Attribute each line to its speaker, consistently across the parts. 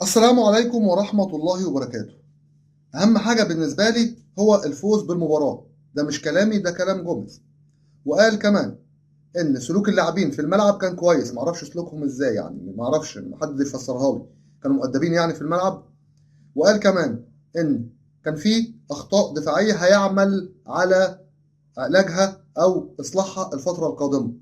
Speaker 1: السلام عليكم ورحمة الله وبركاته. أهم حاجة بالنسبة لي هو الفوز بالمباراة، ده مش كلامي، ده كلام جوميز. وقال كمان إن سلوك اللاعبين في الملعب كان كويس، معرفش سلوكهم إزاي، يعني معرفش، محد يفسرها لي، كانوا مؤدبين يعني في الملعب. وقال كمان إن كان في أخطاء دفاعية هيعمل على علاجها أو إصلاحها الفترة القادمة.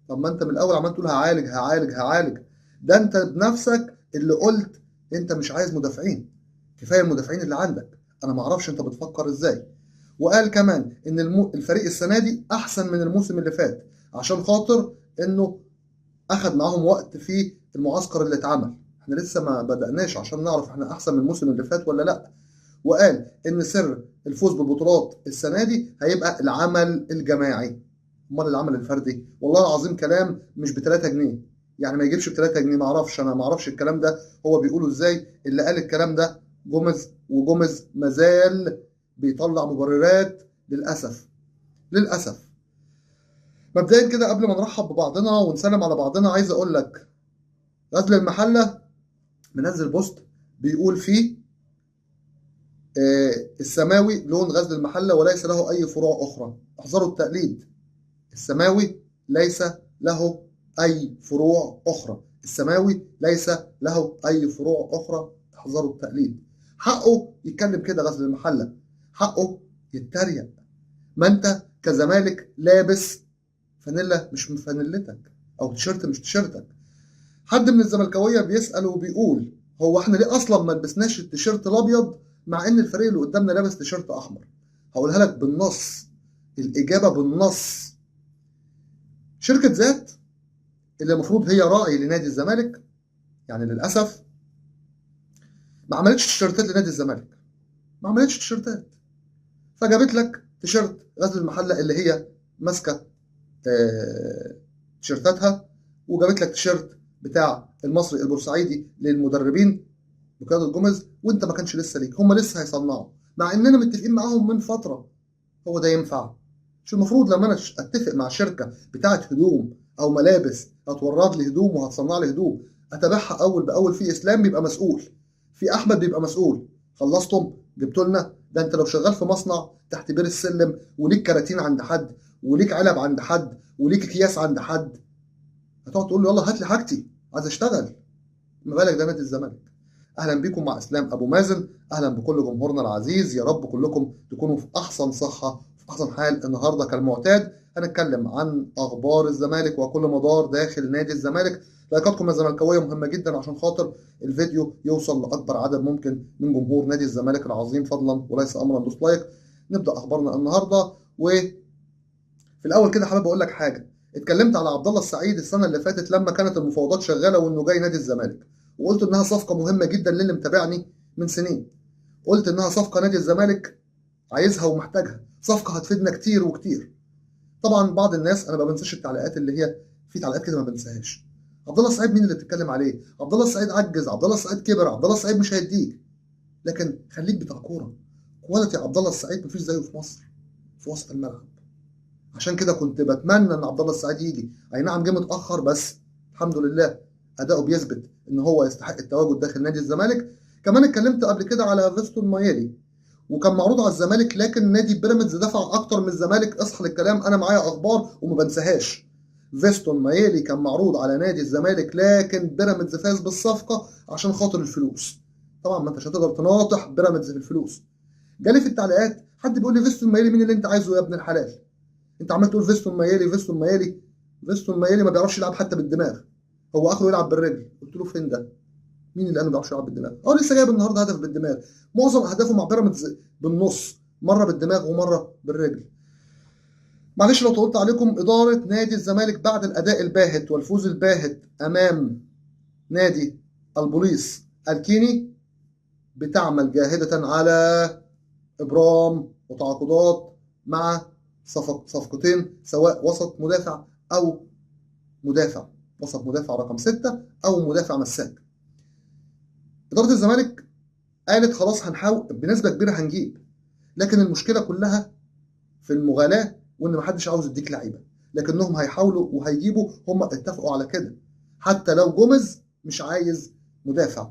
Speaker 1: طب ما أنت من الأول عمال تقول هعالج هعالج هعالج، ده أنت بنفسك اللي قلت أنت مش عايز مدافعين، كفايه المدافعين اللي عندك. انا ما اعرفش انت بتفكر ازاي. وقال كمان ان الفريق السنه دي احسن من الموسم اللي فات، عشان خاطر انه اخذ معاهم وقت في المعسكر اللي اتعمل. احنا لسه ما بدأناش عشان نعرف احنا احسن من الموسم اللي فات ولا لا. وقال ان سر الفوز بالبطولات السنه دي هيبقى العمل الجماعي. امال العمل الفردي؟ والله العظيم كلام مش ب 3 جنيه، يعني ما يجيبش ب 3 جنيه. ما اعرفش، انا ما اعرفش الكلام ده هو بيقوله ازاي. اللي قال الكلام ده جوميز، وجوميز مازال بيطلع مبررات للاسف. للاسف. مبدئيا كده قبل ما نرحب ببعضنا ونسلم على بعضنا، عايز اقول لك غزل المحله منزل بوست بيقول فيه السماوي لون غزل المحله وليس له اي فروع اخرى، احذروا التقليد. السماوي ليس له أي فروع أخرى، السماوي ليس له أي فروع أخرى، احذروا التقليد. حقه يتكلم كده غزل المحلة، حقه يتريق. ما أنت كزمالك لابس فانيلا مش من فانيلتك، أو تيشيرت مش تيشيرتك. حد من الزملكاوية بيسأل وبيقول هو احنا ليه أصلا ما لبسناش التيشيرت الأبيض مع إن الفريق اللي قدامنا لابس تيشيرت أحمر؟ هقولها لك بالنص، الإجابة بالنص. شركة ذات اللي المفروض هي راعي لنادي الزمالك، يعني للاسف ما عملتش تيشيرتات لنادي الزمالك، ما عملتش تيشيرتات. فجابت لك تيشيرت غزل المحله اللي هي ماسكه تيشيرتاتها، وجابت لك تيشيرت بتاع المصري البورسعيدي للمدربين بقياده جوميز، وانت ما كانش لسه ليك، هم لسه هيصنعوا مع اننا متفقين معاهم من فتره. هو ده ينفع؟ مش المفروض لما انا اتفق مع شركه بتاعت هدوم او ملابس هتورد لي هدوم وهتصنع لي هدوم، اتابعها اول باول؟ في اسلام بيبقى مسؤول، في احمد بيبقى مسؤول. خلصتم جبتوا لنا ده. انت لو شغال في مصنع تحت بير السلم وليك كراتين عند حد وليك علب عند حد وليك اكياس عند حد، هتقعد تقول له يلا هات لي حاجتي، عايز اشتغل. ما بالك ده نادي الزمالك؟ اهلا بيكم مع اسلام ابو مازن، اهلا بكل جمهورنا العزيز. يا رب كلكم تكونوا في احسن صحه، في احسن حال. النهارده كالمعتاد هنتكلم عن اخبار الزمالك وكل مدار داخل نادي الزمالك. لايكاتكم يا زملكاويه مهمه جدا عشان خاطر الفيديو يوصل لاكبر عدد ممكن من جمهور نادي الزمالك العظيم، فضلا وليس امرا. دوس لايك. نبدا اخبارنا النهارده. وفي الاول كده حابب اقول لك حاجه. اتكلمت على عبد الله السعيد السنه اللي فاتت لما كانت المفاوضات شغاله وانه جاي نادي الزمالك، وقلت انها صفقه مهمه جدا للي متابعني من سنين. قلت انها صفقه نادي الزمالك عايزها ومحتاجها، صفقه هتفيدنا كتير وكتير. طبعا بعض الناس، انا ما بنساش التعليقات اللي هي في تعليقات كده ما بنساهاش. عبد الله السعيد مين اللي بتتكلم عليه؟ عبد الله السعيد عجز، عبد الله السعيد كبر، عبد الله السعيد مش هيديك. لكن خليك بتاع كوره. كواليتي عبد الله السعيد مفيش زيه في مصر في وسط الملعب. عشان كده كنت بتمنى ان عبد الله السعيد يجي، اي نعم جه متاخر، بس الحمد لله اداؤه بيثبت ان هو يستحق التواجد داخل نادي الزمالك. كمان اتكلمت قبل كده على فيستون مايلي، وكان معروض على الزمالك، لكن نادي بيراميدز دفع اكتر من الزمالك. اصحى للكلام، انا معايا اخبار وما بنساهاش. فيستون مايلي كان معروض على نادي الزمالك، لكن بيراميدز فاز بالصفقه عشان خاطر الفلوس. طبعا ما انتش هتقدر تناطح بيراميدز في الفلوس. جالي في التعليقات حد بيقول لي فيستون مايلي مين اللي انت عايزه يا ابن الحلال؟ انت عمال تقول فيستون مايلي فيستون مايلي. فيستون مايلي ما بيعرفش يلعب حتى بالدماغ، هو اخره يلعب بالرجل. قلت له فين ده؟ مين اللي قال ما بيعرفش يلعب بالدماغ؟ اه لسه جايب النهارده هدف بالدماغ. معظم اهدافه مع بيراميدز بالنص، مره بالدماغ ومره بالرجل. معلش لو طولت عليكم. اداره نادي الزمالك بعد الاداء الباهت والفوز الباهت امام نادي البوليس الكيني بتعمل جاهده على ابرام وتعاقدات مع صفقتين، سواء وسط مدافع او مدافع، وسط مدافع رقم 6 او مدافع مساك. اداره الزمالك قالت خلاص هنحاول بنسبه كبيره هنجيب، لكن المشكله كلها في المغالاه وان محدش عاوز يديك لعيبه، لكنهم هيحاولوا وهيجيبوا. هم اتفقوا على كده حتى لو جوميز مش عايز مدافع.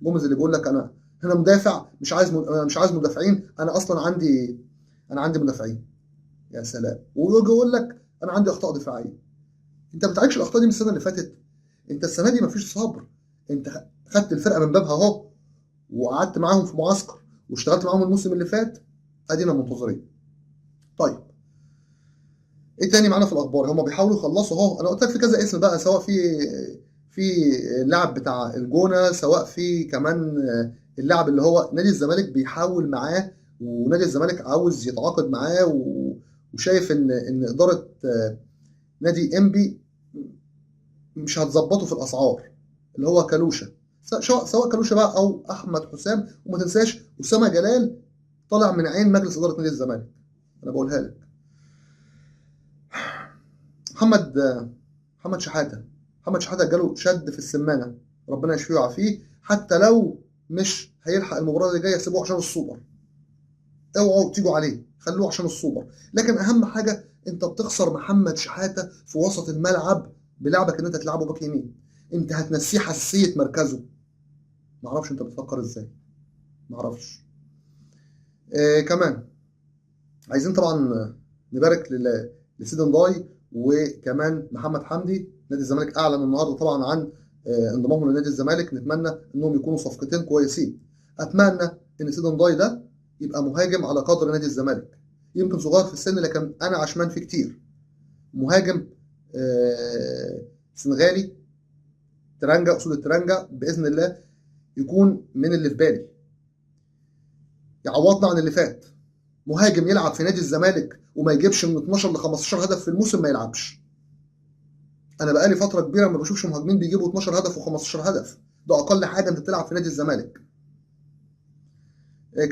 Speaker 1: جوميز اللي بيقول لك انا مدافع، مش عايز مدافعين، انا اصلا عندي مدافعين. يا سلام. ويجي يقول لك انا عندي اخطاء دفاعيه. انت ما بتعالجش الاخطاء دي من السنه اللي فاتت؟ انت السنه دي مفيش صبر. انت خدت الفرقه من بابها اهو، وقعدت معاهم في معسكر واشتغلت معاهم الموسم اللي فات، ادينا منتظرين. طيب ايه تاني معانا في الاخبار؟ هم بيحاولوا يخلصوا اهو، انا قلت لك في كذا اسم بقى، سواء في اللاعب بتاع الجونه، سواء في كمان اللاعب اللي هو نادي الزمالك بيحاول معاه، ونادي الزمالك عاوز يتعاقد معاه وشايف ان اداره نادي انبي مش هتظبطه في الاسعار، اللي هو كالوشا. سواء كالوشا بقى او احمد حسام. وما تنساش اسامه جلال طالع من عين مجلس اداره نادي الزمالك، انا بقولها لك. محمد شحاته. محمد شحاته جاله شد في السمانه، ربنا يشفيه ويعافيه. حتى لو مش هيلحق المباراه اللي جايه سيبوه عشان السوبر، اوعوا تيجوا عليه، خلوه عشان السوبر. لكن اهم حاجه انت بتخسر محمد شحاته في وسط الملعب بلعبك ان انت تلعبه باك يمين، انت هتنسيه حساسيه مركزه. معرفش انت بتفكر ازاي، معرفش. كمان عايزين طبعا نبارك لسيد نداي وكمان محمد حمدي. نادي الزمالك اعلن النهارده طبعا عن انضمامهم لنادي الزمالك. نتمنى انهم يكونوا صفقتين كويسين. اتمنى ان سيد نداي ده يبقى مهاجم على قدر نادي الزمالك. يمكن صغير في السن لكن انا عشمان فيه كتير. مهاجم سنغالي، ترانجا، اصول الترانجا، باذن الله يكون من اللي في بالي، يعوضنا عن اللي فات. مهاجم يلعب في نادي الزمالك وما يجيبش من 12 ل 15 هدف في الموسم ما يلعبش. انا بقالي فتره كبيره ما بشوفش مهاجمين بيجيبوا 12 هدف و15 هدف، ده اقل حاجه انت بتلعب في نادي الزمالك.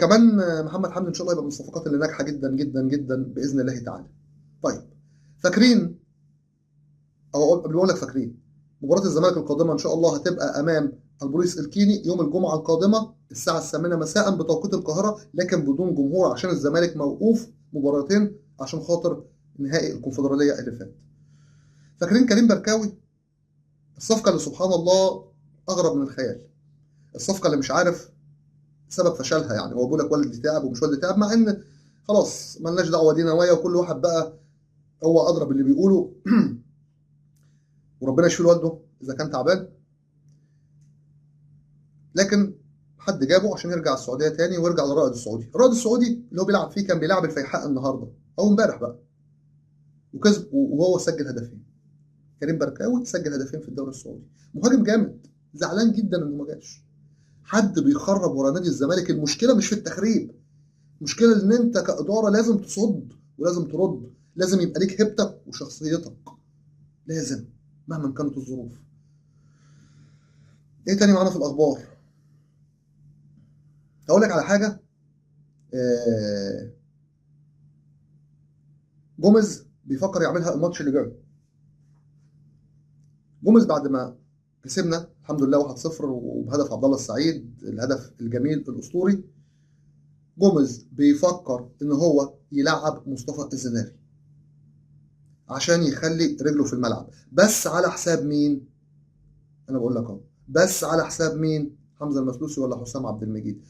Speaker 1: كمان محمد حمدي ان شاء الله يبقى من الصفقات اللي ناجحه جدا جدا جدا باذن الله تعالى. طيب فاكرين، او قبل ما اقول لك فاكرين، مباراه الزمالك القادمه ان شاء الله هتبقى امام البوليس الكيني يوم الجمعه القادمه الساعه 8 مساء بتوقيت القاهره، لكن بدون جمهور عشان الزمالك موقوف مباراتين عشان خاطر نهائي الكونفدراليه اللي فات. فاكرين كريم بركاوي؟ الصفقه اللي سبحان الله اغرب من الخيال، الصفقه اللي مش عارف سبب فشلها. يعني هو بيقول لك والدي تعب ومش والدي تعب، مع ان خلاص مالناش دعوه، دي نوايا وكل واحد بقى هو ادرى باللي بيقوله. وربنا يشفي والده اذا كان تعبان. لكن حد جابه عشان يرجع السعوديه تاني ويرجع للرائد السعودي. الرائد السعودي اللي هو بيلعب فيه كان بيلعب الفيحاء النهارده او امبارح بقى، وكسب وهو سجل هدفين. كريم بركاوي سجل هدفين في الدوري السعودي، مهاجم جامد. زعلان جدا انه ما جاش. حد بيخرب ورا نادي الزمالك. المشكله مش في التخريب، المشكله ان انت كاداره لازم تصد ولازم ترد، لازم يبقى ليك هيبتك وشخصيتك، لازم مهما كانت الظروف. ايه تاني معانا في الاخبار؟ هقول لك على حاجه. جوميز بيفكر يعملها الماتش اللي جاي. جوميز بعد ما كسبنا الحمد لله 1-0 وبهدف عبد الله السعيد، الهدف الجميل الاسطوري، جوميز بيفكر ان هو يلعب مصطفى الزناري عشان يخلي رجله في الملعب. بس على حساب مين؟ انا بقول لك اهو، بس على حساب مين؟ حمزه المسلوسي ولا حسام عبد المجيد؟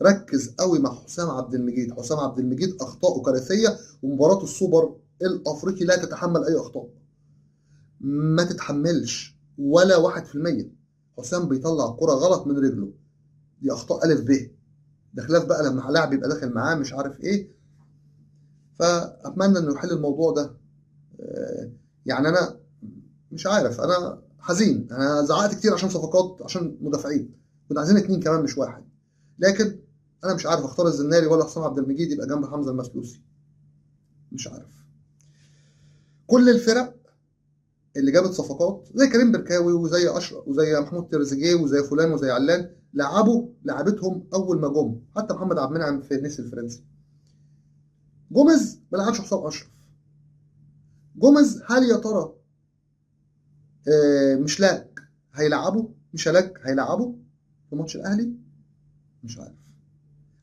Speaker 1: ركز قوي مع حسام عبد المجيد. حسام عبد المجيد اخطاؤه كارثيه، ومباراه السوبر الافريقي لا تتحمل اي اخطاء، ما تتحملش ولا 1%. حسام بيطلع كرة غلط من رجله، دي اخطاء الف ب. ده خلاف بقى لما لاعب يبقى داخل معاه مش عارف ايه. فاتمنى انه يحل الموضوع ده. يعني انا مش عارف، انا حزين. انا زعقت كتير عشان صفقات، عشان مدافعين، كنا عايزين 2 كمان مش واحد. لكن انا مش عارف اختار الزناري ولا حسام عبد المجيد يبقى جنب حمزه المسلوسي، مش عارف. كل الفرق اللي جابت صفقات زي كريم بركاوي وزي اشرف وزي محمود تريزيجيه وزي فلان وزي علان لعبوا لعبتهم اول ما جم. حتى محمد عبد المنعم في النيس الفرنسي. جوميز ما لعبش حسام اشرف. جوميز هل يا ترى مش لاك هيلعبه؟ مش لاك هيلعبه في ماتش الاهلي؟ مش عارف.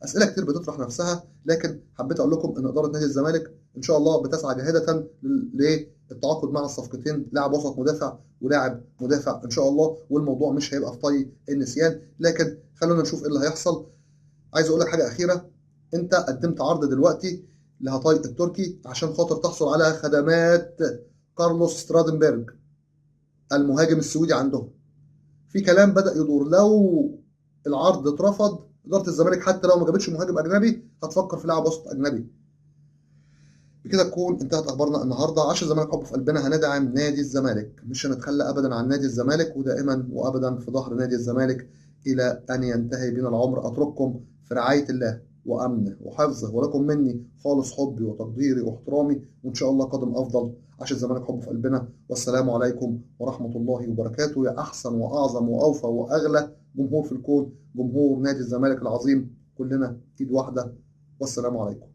Speaker 1: اسئله كتير بتطرح نفسها، لكن حبيت اقول لكم ان اداره نادي الزمالك ان شاء الله بتسعى جاهده للتعاقد مع الصفقتين، لاعب وسط مدافع ولاعب مدافع ان شاء الله، والموضوع مش هيبقى في طي النسيان. لكن خلونا نشوف ايه اللي هيحصل. عايز اقول لك حاجه اخيره، انت قدمت عرض دلوقتي لهاتاي التركي عشان خاطر تحصل على خدمات كارلوس سترادنبرج المهاجم السعودي عندهم. في كلام بدأ يدور، لو العرض اترفض إدارة الزمالك حتى لو ما جابتش مهاجم أجنبي هتفكر في لاعب وسط أجنبي. بكده تكون انتهت أخبارنا النهاردة. عشان الزمالك حب في قلبنا هندعم نادي الزمالك، مش هنتخلى أبدا عن نادي الزمالك، ودائما وأبدا في ظهر نادي الزمالك إلى أن ينتهي بنا العمر. أترككم في رعاية الله وأمنه وحفظه، ولكم مني خالص حبي وتقديري واحترامي، وإن شاء الله قادم أفضل. عشان الزمالك حب في قلبنا، والسلام عليكم ورحمة الله وبركاته. يا أحسن وأعظم وأوفى وأغلى جمهور في الكون، جمهور نادي الزمالك العظيم، كلنا إيد واحدة، والسلام عليكم.